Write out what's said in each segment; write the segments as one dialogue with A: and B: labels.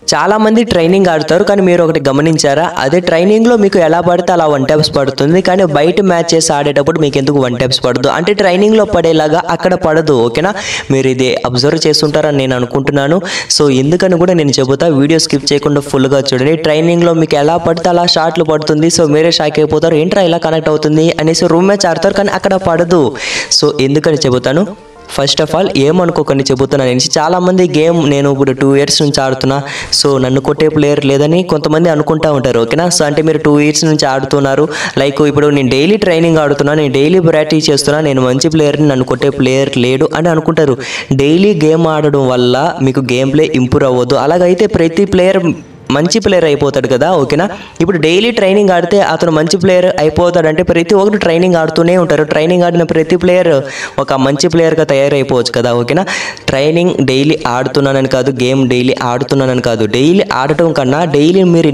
A: చాలా మంది ట్రైనింగ్ ఆడతారు కానీ మీరు ఒకటి గమనించారా అదే ట్రైనింగ్ లో మీకు ఎలా పడితే అలా 1 టైప్స్ పడుతుంది కానీ బయట మ్యాచెస్ ఆడేటప్పుడు మీకు ఎందుకు 1 టైప్స్ పడదు అంటే ట్రైనింగ్ లో పడేలాగా అక్కడ పడదు ఓకేనా మీరు ఇది అబ్జర్వ్ చేస్తుంటారని నేను అనుకుంటున్నాను సో ఎందుకని కూడా నేను చెబుతా వీడియో స్కిప్ చేయకుండా ఫుల్ గా చూడండి ట్రైనింగ్ లో మీకు ఎలా పడితే అలా షాట్లు పడుతుంది సో మీరే షాక్ అయిపోతారు ఏంట్రా ఇలా కనెక్ట్ అవుతుంది అనేసి రూమ్ మ్యాచ్ ఆడతారు కానీ అక్కడ పడదు సో ఎందుకని చెబుతాను ఫస్ట్ ఆఫ్ ఆల్ ఏమనుకోకండి చెబుతున్నాను అనేసి చాలామంది గేమ్ నేను ఇప్పుడు 2 ఇయర్స్ నుంచి ఆడుతున్నా సో నన్ను కొట్టే ప్లేయర్ లేదని కొంతమంది అనుకుంటా ఉంటారు ఓకేనా సో అంటే మీరు 2 ఇయర్స్ నుంచి ఆడుతున్నారు లైక్ ఇప్పుడు నేను డైలీ ట్రైనింగ్ ఆడుతున్నా నేను డైలీ ప్రాక్టీస్ చేస్తున్నా నేను మంచి ప్లేయర్ని నన్ను కొట్టే ప్లేయర్ లేడు అని అనుకుంటారు డైలీ గేమ్ ఆడడం వల్ల మీకు గేమ్ ప్లే ఇంప్రూవ్ అవ్వదు అలాగైతే ప్రతి ప్లేయర్ మంచి ప్లేయర్ అయిపోతాడు కదా ఓకేనా ఇప్పుడు డైలీ ట్రైనింగ్ ఆడితే అతను మంచి ప్లేయర్ అయిపోతాడంటే ప్రతి ఒక్కరు ట్రైనింగ్ ఆడుతూనే ఉంటారు ట్రైనింగ్ ఆడిన ప్రతి ప్లేయర్ ఒక మంచి ప్లేయర్గా తయారైపోవచ్చు కదా ఓకేనా ట్రైనింగ్ డైలీ ఆడుతున్నానని కాదు గేమ్ డైలీ ఆడుతున్నానని కాదు డైలీ ఆడటం కన్నా డైలీ మీరు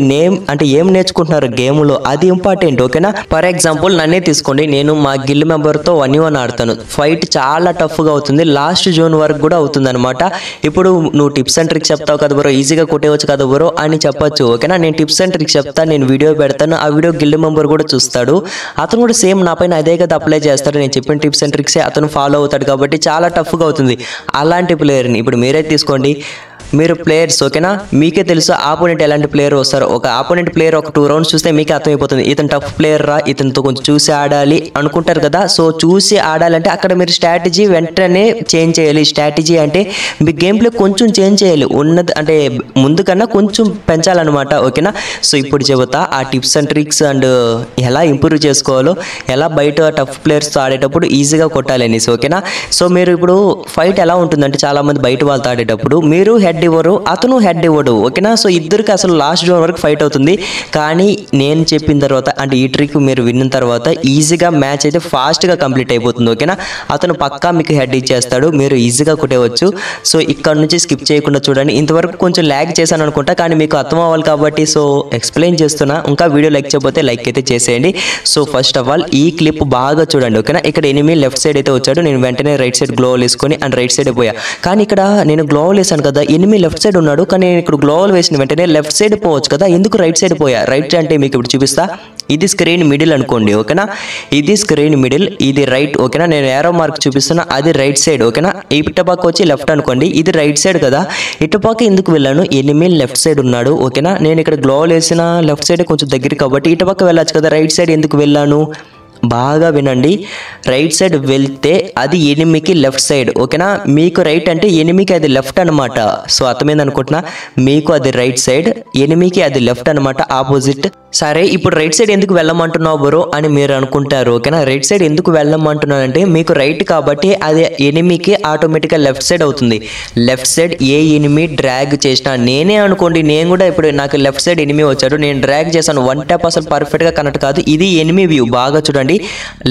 A: ఏం నేర్చుకుంటున్నారు గేమ్లో అది ఇంపార్టెంట్ ఓకేనా ఫర్ ఎగ్జాంపుల్ నన్నే తీసుకోండి నేను మా గిల్డ్ మెంబర్తో 1v1 ఆడతాను ఫైట్ చాలా టఫ్గా అవుతుంది లాస్ట్ జోన్ వరకు కూడా అవుతుంది అనమాట ఇప్పుడు నువ్వు టిప్స్ అండ్ ట్రిక్స్ చెప్తావు కదా బ్రో ఈజీగా కొట్టేవచ్చు కదా బ్రో అని చెప్పొచ్చు ఓకేనా నేను టిప్స్ అండ్ ట్రిక్స్ చెప్తాను నేను వీడియో పెడతాను ఆ వీడియో గిల్డ్ మెంబర్ కూడా చూస్తాడు అతను కూడా సేమ్ నా పైన అదే కదా అప్లై చేస్తాడు నేను చెప్పిన టిప్స్ అండ్ ట్రిక్సే అతను ఫాలో అవుతాడు కాబట్టి చాలా టఫ్గా అవుతుంది అలాంటి ప్లేయర్ని ఇప్పుడు మీరే తీసుకోండి మీరు ప్లేయర్స్ ఓకేనా మీకే తెలుసు ఆపోనెంట్ ఎలాంటి ప్లేయర్ వస్తారు ఒక ఆపోనెంట్ ప్లేయర్ ఒక 2 రౌండ్స్ చూస్తే మీకే అర్థమైపోతుంది ఇతను టఫ్ ప్లేయర్ రా ఇతనితో కొంచెం చూసి ఆడాలి అనుకుంటారు కదా సో చూసి ఆడాలంటే అక్కడ మీరు స్ట్రాటజీ వెంటనే చేంజ్ చేయాలి స్ట్రాటజీ అంటే మీ గేమ్ ప్లే కొంచెం చేంజ్ చేయాలి ఉన్నది అంటే ముందు కన్నా కొంచెం పెంచాలన్నమాట ఓకేనా సో ఇప్పుడు చెబుతా ఆ టిప్స్ అండ్ ట్రిక్స్ అండ్ ఎలా ఇంప్రూవ్ చేసుకోవాలో ఎలా బయట టఫ్ ప్లేయర్స్తో ఆడేటప్పుడు ఈజీగా కొట్టాలి అనేసి ఓకేనా సో మీరు ఇప్పుడు ఫైట్ ఎలా ఉంటుందంటే చాలామంది బయట వాళ్ళతో ఆడేటప్పుడు మీరు హెడ్ ఇవ్వరు అతను హెడ్ ఇవ్వడు ఓకేనా సో ఇద్దరికి అసలు లాస్ట్ జోన్ వరకు ఫైట్ అవుతుంది కానీ నేను చెప్పిన తర్వాత అంటే ఈ ట్రిక్ మీరు విన్న తర్వాత ఈజీగా మ్యాచ్ అయితే ఫాస్ట్గా కంప్లీట్ అయిపోతుంది ఓకేనా అతను పక్కా మీకు హెడ్ ఇచ్చేస్తాడు మీరు ఈజీగా కొట్టేవచ్చు సో ఇక్కడ నుంచి స్కిప్ చేయకుండా చూడండి ఇంతవరకు కొంచెం ల్యాగ్ చేశాను అనుకుంటా కానీ మీకు అర్థం అవ్వాలి కాబట్టి సో ఎక్స్ప్లెయిన్ చేస్తున్నా ఇంకా వీడియో లైక్ చేయకపోతే లైక్ అయితే చేసేయండి సో ఫస్ట్ ఆఫ్ ఆల్ ఈ క్లిప్ బాగా చూడండి ఓకేనా ఇక్కడ ఎనిమి లెఫ్ట్ సైడ్ అయితే వచ్చాడు నేను వెంటనే రైట్ సైడ్ గ్లోవల్ వేసుకొని అండ్ రైట్ సైడ్ పోయా కానీ ఇక్కడ నేను గ్లోవల్ వేసాను కదా ఎనిమి లెఫ్ట్ సైడ్ ఉన్నాడు కానీ నేను ఇక్కడ గ్లోవల్ వేసిన వెంటనే లెఫ్ట్ సైడ్ పోవచ్చు కదా ఎందుకు రైట్ సైడ్ పోయా రైట్ అంటే మీకు ఇప్పుడు చూపిస్తా ఇది స్క్రీన్ మిడిల్ అనుకోండి ఓకేనా ఇది స్క్రీన్ మిడిల్ ఇది రైట్ ఓకేనా నేను ఏరో మార్క్ చూపిస్తున్నా అది రైట్ సైడ్ ఓకేనా ఇటుపక్క వచ్చి లెఫ్ట్ అనుకోండి ఇది రైట్ సైడ్ కదా ఇటుపక్క ఎందుకు వెళ్ళాను ఎనిమి లెఫ్ట్ సైడ్ ఉన్నాడు ఓకేనా నేను ఇక్కడ గ్లోవల్ వేసిన లెఫ్ట్ సైడ్ కొంచెం దగ్గర కాబట్టి ఇటుపక్క వెళ్ళచ్చు కదా రైట్ సైడ్ ఎందుకు వెళ్ళాను బాగా వినండి రైట్ సైడ్ వెళ్తే అది ఎనిమికి లెఫ్ట్ సైడ్ ఓకేనా మీకు రైట్ అంటే ఎనిమికి అది లెఫ్ట్ అనమాట సో అర్థమైంది అనుకుంటున్నా మీకు అది రైట్ సైడ్ ఎనిమికి అది లెఫ్ట్ అనమాట ఆపోజిట్ సరే ఇప్పుడు రైట్ సైడ్ ఎందుకు వెళ్ళమంటున్నావు బ్రో అని మీరు అనుకుంటారు ఓకేనా రైట్ సైడ్ ఎందుకు వెళ్ళమంటున్నానంటే మీకు రైట్ కాబట్టి అది ఎనిమికి ఆటోమేటిక్గా లెఫ్ట్ సైడ్ అవుతుంది లెఫ్ట్ సైడ్ ఏ ఎనిమి డ్రాగ్ చేసినా నేనే అనుకోండి నేను కూడా ఇప్పుడు నాకు లెఫ్ట్ సైడ్ ఎనిమి వచ్చాడు నేను డ్రాగ్ చేశాను 1 ట్యాప్ అసలు పర్ఫెక్ట్గా కనెక్ట్ కాదు ఇది ఎనిమి వ్యూ బాగా చూడండి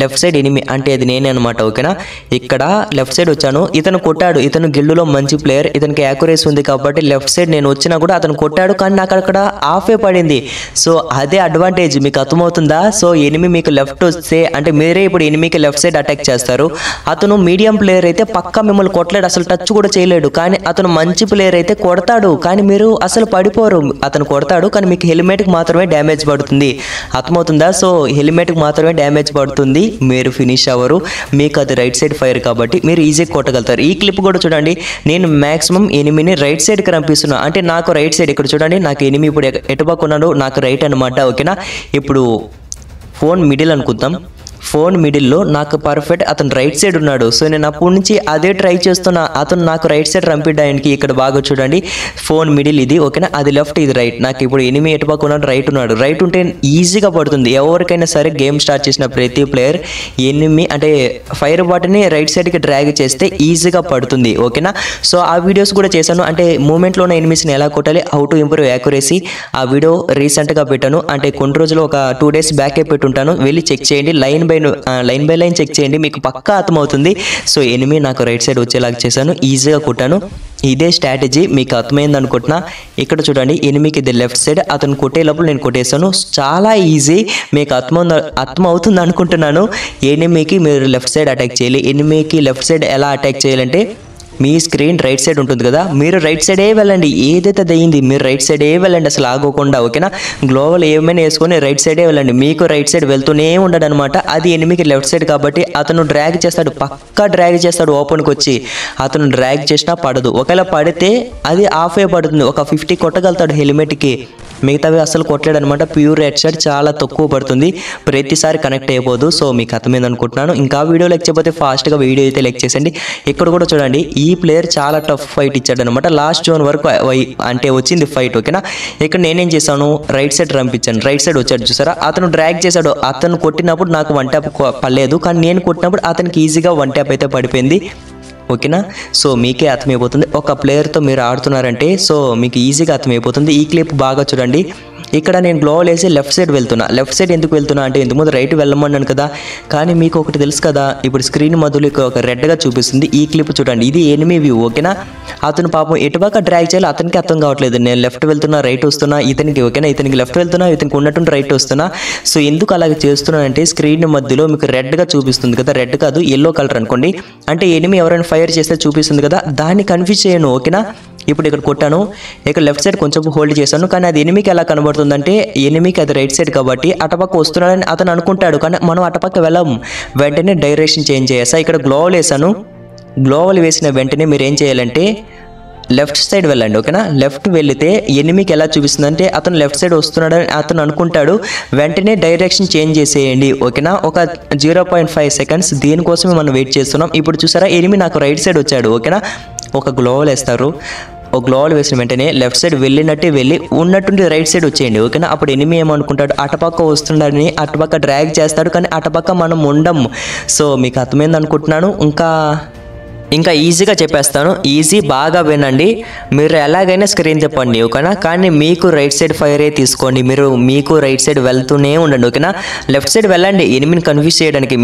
A: లెఫ్ట్ సైడ్ ఎనిమి అంటే అది నేనే అనమాట ఓకేనా ఇక్కడ లెఫ్ట్ సైడ్ వచ్చాను ఇతను కొట్టాడు ఇతను గిల్డులో మంచి ప్లేయర్ ఇతనికి యాక్యురేసీ ఉంది కాబట్టి లెఫ్ట్ సైడ్ నేను వచ్చినా కూడా అతను కొట్టాడు కానీ నాకు అక్కడ ఆఫే పడింది సో అదే అడ్వాంటేజ్ మీకు అర్థమవుతుందా సో ఎనిమి మీకు లెఫ్ట్ వస్తే అంటే మీరే ఇప్పుడు ఎనిమికి లెఫ్ట్ సైడ్ అటాక్ చేస్తారు అతను మీడియం ప్లేయర్ అయితే పక్కా మిమ్మల్ని కొట్టలేడు అసలు టచ్ కూడా చేయలేడు కానీ అతను మంచి ప్లేయర్ అయితే కొడతాడు కానీ మీరు అసలు పడిపోరు అతను కొడతాడు కానీ మీకు హెల్మెట్కి మాత్రమే డ్యామేజ్ పడుతుంది అర్థమవుతుందా సో హెల్మెట్కి మాత్రమే డ్యామేజ్ పడుతుంది మీరు ఫినిష్ అవ్వరు మీకు అది రైట్ సైడ్ ఫైర్ కాబట్టి మీరు ఈజీగా కొట్టగలుగుతారు ఈ క్లిప్ కూడా చూడండి నేను మాక్సిమం ఎనిమిని రైట్ సైడ్కి రంపిస్తున్నాను అంటే నాకు రైట్ సైడ్ ఇక్కడ చూడండి నాకు ఎనిమి ఇప్పుడు ఎటుపక్క ఉన్నాడు నాకు రైట్ అనమాట ఓకేనా ఇప్పుడు ఫోన్ మిడిల్ అనుకుందాం ఫోన్ మిడిల్లో నాకు పర్ఫెక్ట్ అతను రైట్ సైడ్ ఉన్నాడు సో నేను అప్పటి నుంచి అదే ట్రై చేస్తున్నా అతను నాకు రైట్ సైడ్ రంపిడానికి ఇక్కడ బాగా చూడండి ఫోన్ మిడిల్ ఇది ఓకేనా అది లెఫ్ట్ ఇది రైట్ నాకు ఇప్పుడు ఎనిమి ఎటుపక్క ఉన్నాడు రైట్ ఉంటే ఈజీగా పడుతుంది ఎవరికైనా సరే గేమ్ స్టార్ట్ చేసిన ప్రతి ప్లేయర్ ఎనిమి అంటే ఫైర్ బాట్ని రైట్ సైడ్కి డ్రాగ్ చేస్తే ఈజీగా పడుతుంది ఓకేనా సో ఆ వీడియోస్ కూడా చేశాను అంటే మూమెంట్లో ఉన్న ఎనిమిస్ని ఎలా కొట్టాలి హౌ టు ఇంప్రూవ్ యాక్యురసీ ఆ వీడియో రీసెంట్గా పెట్టాను అంటే కొన్ని రోజులు ఒక 2 డేస్ బ్యాకే పెట్టుంటాను వెళ్ళి చెక్ చేయండి లైన్ బై లైన్ చెక్ చేయండి మీకు పక్కా అర్థమవుతుంది సో ఎనిమి నాకు రైట్ సైడ్ వచ్చేలాగా చేశాను ఈజీగా కొట్టాను ఇదే స్ట్రాటజీ మీకు అర్థమైంది అనుకుంటున్నా ఇక్కడ చూడండి ఎనిమికి ఇది లెఫ్ట్ సైడ్ అతను కొట్టేటప్పుడు నేను కొట్టేశాను చాలా ఈజీ మీకు అర్థమవుతుంది అనుకుంటున్నాను ఎనిమికి మీరు లెఫ్ట్ సైడ్ అటాక్ చేయాలి ఎనిమికి లెఫ్ట్ సైడ్ ఎలా అటాక్ చేయాలంటే మీ స్క్రీన్ రైట్ సైడ్ ఉంటుంది కదా, మీరు రైట్ సైడే వెళ్ళండి. ఏదైతే అయింది మీరు రైట్ సైడే వెళ్ళండి అసలు ఆగకుండా, ఓకేనా. గ్లోవల్ ఏమైనా వేసుకొని రైట్ సైడే వెళ్ళండి. మీకు రైట్ సైడ్ వెళ్తూనే ఉండడు అనమాట. అది ఎనిమికి లెఫ్ట్ సైడ్ కాబట్టి అతను డ్రాగ్ చేస్తాడు, పక్కా డ్రాగ్ చేస్తాడు. ఓపెన్కి వచ్చి అతను డ్రాగ్ చేసినా పడదు. ఒకవేళ పడితే అది ఆఫ్ అయి పడుతుంది. ఒక 50 కొట్టగలుగుతాడు హెల్మెట్కి, మిగతావి అసలు కొట్టలేడు అనమాట. ప్యూర్ హెడ్ షాట్ చాలా తక్కువ పడుతుంది, ప్రతిసారి కనెక్ట్ అయిపోదు. సో మీకు అర్థమైంది అనుకుంటున్నాను. ఇంకా వీడియో లైక్ చేయకపోతే ఫాస్ట్గా వీడియో అయితే లైక్ చేసండి. ఇక్కడ కూడా చూడండి, ఈ ప్లేయర్ చాలా టఫ్ ఫైట్ ఇచ్చాడు అనమాట. లాస్ట్ జోన్ వరకు అంటే వచ్చింది ఫైట్, ఓకేనా. ఇక్కడ నేనేం చేశాను, రైట్ సైడ్ రంపించాను. రైట్ సైడ్ వచ్చాడు చూసారా, అతను డ్రాగ్ చేశాడు. అతను కొట్టినప్పుడు నాకు 1 ట్యాప్ పడలేదు, కానీ నేను కొట్టినప్పుడు అతనికి ఈజీగా 1 ట్యాప్ అయితే పడిపోయింది, ఓకేనా. సో మీకే అర్థమైపోతుంది ఒక ప్లేయర్తో మీరు ఆడుతున్నారంటే, సో మీకు ఈజీగా అర్థమైపోతుంది. ఈ క్లిప్ బాగా చూడండి. ఇక్కడ నేను గ్లోవల్ వేసి లెఫ్ట్ సైడ్ వెళ్తున్నా. లెఫ్ట్ సైడ్ ఎందుకు వెళ్తున్నా అంటే ఇంతకుముందు రైట్ వెళ్ళమన్నాను కదా, కానీ మీకు ఒకటి తెలుసు కదా, ఇప్పుడు స్క్రీన్ మధ్యలో ఒక రెడ్గా చూపిస్తుంది. ఈ క్లిప్ చూడండి, ఇది ఎనిమి వ్యూ, ఓకేనా. అతను పాపం ఎటుపక్క డ్రాగ్ చేయాలి అతనికి అర్థం కావట్లేదు. నేను లెఫ్ట్ వెళ్తున్నా, రైట్ వస్తున్నా ఇతనికి, ఓకేనా. ఇతనికి లెఫ్ట్ వెళ్తున్నా, ఇతనికి ఉన్నట్టు రైట్ వస్తున్నా. సో ఎందుకు అలాగే చేస్తున్నానంటే స్క్రీన్ మధ్యలో మీకు రెడ్గా చూపిస్తుంది కదా, రెడ్ కాదు ఎల్లో కలర్ అనుకోండి, అంటే ఎనిమి ఎవరైనా ఫైర్ చేస్తే చూపిస్తుంది కదా, దాన్ని కన్ఫ్యూజ్ చేయను, ఓకేనా. ఇప్పుడు ఇక్కడ కొట్టాను, ఇక్కడ లెఫ్ట్ సైడ్ కొంచెం హోల్డ్ చేశాను, కానీ అది ఎనిమికి ఎలా కనబడుతుందంటే ఎనిమికి అది రైట్ సైడ్ కాబట్టి అటపక్క వస్తున్నాడని అతను అనుకుంటాడు, కానీ మనం అటపక్క వెళ్ళాము. వెంటనే డైరెక్షన్ చేంజ్ చేసా. ఇక్కడ గ్లోవల్ వేసాను. గ్లోవల్ వేసిన వెంటనే మీరు ఏం చేయాలంటే లెఫ్ట్ సైడ్ వెళ్ళండి, ఓకేనా. లెఫ్ట్ వెళితే ఎనిమికి ఎలా చూపిస్తుందంటే అతను లెఫ్ట్ సైడ్ వస్తున్నాడని అతను అనుకుంటాడు. వెంటనే డైరెక్షన్ చేంజ్ చేసేయండి, ఓకేనా. ఒక 0.5 సెకండ్స్ దీనికోసమే మనం వెయిట్ చేస్తున్నాం. ఇప్పుడు చూసారా, ఎనిమి నాకు రైట్ సైడ్ వచ్చాడు, ఓకేనా. ఒక గ్లోవల్ వేస్తారు. ఒక గ్లోవల్ వేసిన వెంటనే లెఫ్ట్ సైడ్ వెళ్ళినట్టే వెళ్ళి ఉన్నట్టుండి రైట్ సైడ్ వచ్చేయండి, ఓకేనా. అప్పుడు ఎనిమి ఏమనుకుంటాడు, అటుపక్క వస్తున్నాడని అటుపక్క డ్రాగ్ చేస్తాడు, కానీ అటుపక్క మనం ఉండము. సో మీకు అర్థమైంది అనుకుంటున్నాను. ఇంకా ఈజీగా చెప్పేస్తాను, ఈజీ బాగా వినండి. మీరు ఎలాగైనా స్క్రీన్ చెప్పండి, ఓకేనా. కానీ మీకు రైట్ సైడ్ ఫైరే తీసుకోండి. మీకు రైట్ సైడ్ వెళ్తూనే ఉండండి, ఓకేనా. లెఫ్ట్ సైడ్ వెళ్ళండి ఎనిమిని కన్ఫ్యూజ్ చేయడానికి.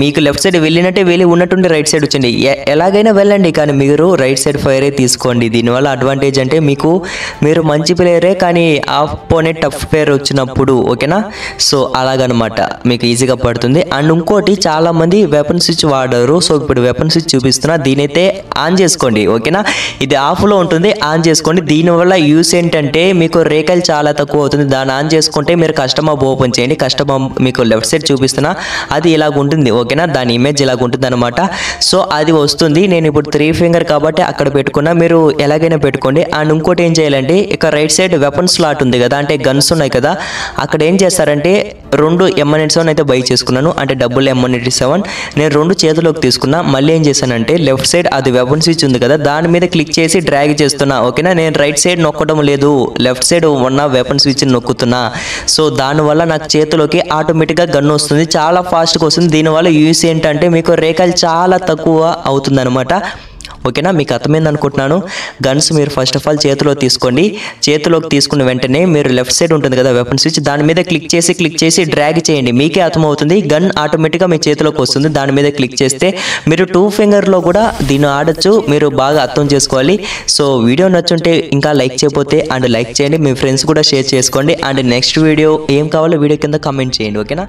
A: మీకు లెఫ్ట్ సైడ్ వెళ్ళినట్టే వెళ్ళి ఉన్నట్టుండి రైట్ సైడ్ వచ్చండి. ఎలాగైనా వెళ్ళండి, కానీ మీరు రైట్ సైడ్ ఫైరే తీసుకోండి. దీనివల్ల అడ్వాంటేజ్ అంటే మీరు మంచి ప్లేయరే, కానీ ఆపోనెంట్ టఫ్ ప్లేయర్ వచ్చినప్పుడు, ఓకేనా. సో అలాగనమాట మీకు ఈజీగా పడుతుంది. అండ్ ఇంకోటి, చాలామంది వెపన్ స్విచ్ వాడరు. సో ఇప్పుడు వెపన్ స్విచ్ చూపిస్తున్నా, దీనైతే ఆన్ చేసుకోండి, ఓకేనా. ఇది ఆఫ్లో ఉంటుంది, ఆన్ చేసుకోండి. దీనివల్ల యూస్ ఏంటంటే మీకు రేకల్ చాలా తక్కువ అవుతుంది. దాన్ని ఆన్ చేసుకుంటే మీరు కస్టమ్ హబ్ ఓపెన్ చేయండి. కస్టమ్ హబ్ మీకు లెఫ్ట్ సైడ్ చూపిస్తున్నా, అది ఇలాగ ఉంటుంది, ఓకేనా. దాని ఇమేజ్ ఇలాగ ఉంటుంది అనమాట. సో అది వస్తుంది. నేను ఇప్పుడు 3 ఫింగర్ కాబట్టి అక్కడ పెట్టుకున్నా, మీరు ఎలాగైనా పెట్టుకోండి. అండ్ ఇంకోటి ఏం చేయాలంటే ఇక రైట్ సైడ్ వెపన్ స్లాట్ ఉంది కదా, అంటే గన్స్ ఉన్నాయి కదా, అక్కడ ఏం చేస్తారంటే 2 M187 అయితే బై చేసుకున్నాను, అంటే డబుల్ M187 నేను 2 చేతిలోకి తీసుకున్నా. మళ్ళీ ఏం చేశానంటే లెఫ్ట్ సైడ్ అది వెపన్ స్విచ్ ఉంది కదా, దాని మీద క్లిక్ చేసి డ్రాగ్ చేస్తున్నా, ఓకేనా. నేను రైట్ సైడ్ నొక్కడం లేదు, లెఫ్ట్ సైడ్ ఉన్న వెపన్ స్విచ్ నొక్కుతున్నా. సో దానివల్ల నాకు చేతిలోకి ఆటోమేటిక్గా గన్ వస్తుంది, చాలా ఫాస్ట్గా వస్తుంది. దీనివల్ల యూస్ ఏంటంటే మీకు రేకల్ చాలా తక్కువ అవుతుంది అనమాట, ఓకేనా. మీకు అర్థమైంది అనుకుంటున్నాను. గన్స్ మీరు ఫస్ట్ ఆఫ్ ఆల్ చేతిలో తీసుకోండి. చేతిలోకి తీసుకున్న వెంటనే మీరు లెఫ్ట్ సైడ్ ఉంటుంది కదా వెపన్ స్విచ్, దాని మీద క్లిక్ చేసి డ్రాగ్ చేయండి. మీకే అర్థమవుతుంది, గన్ ఆటోమేటిక్గా మీ చేతిలోకి వస్తుంది. దాని మీద క్లిక్ చేస్తే మీరు 2 ఫింగర్లో కూడా దీన్ని ఆడొచ్చు. మీరు బాగా అర్థం చేసుకోవాలి. సో వీడియో నచ్చుంటే ఇంకా లైక్ చేయకపోతే అండ్ లైక్ చేయండి, మీ ఫ్రెండ్స్ కూడా షేర్ చేసుకోండి. అండ్ నెక్స్ట్ వీడియో ఏం కావాలో వీడియో కింద కామెంట్ చేయండి, ఓకేనా.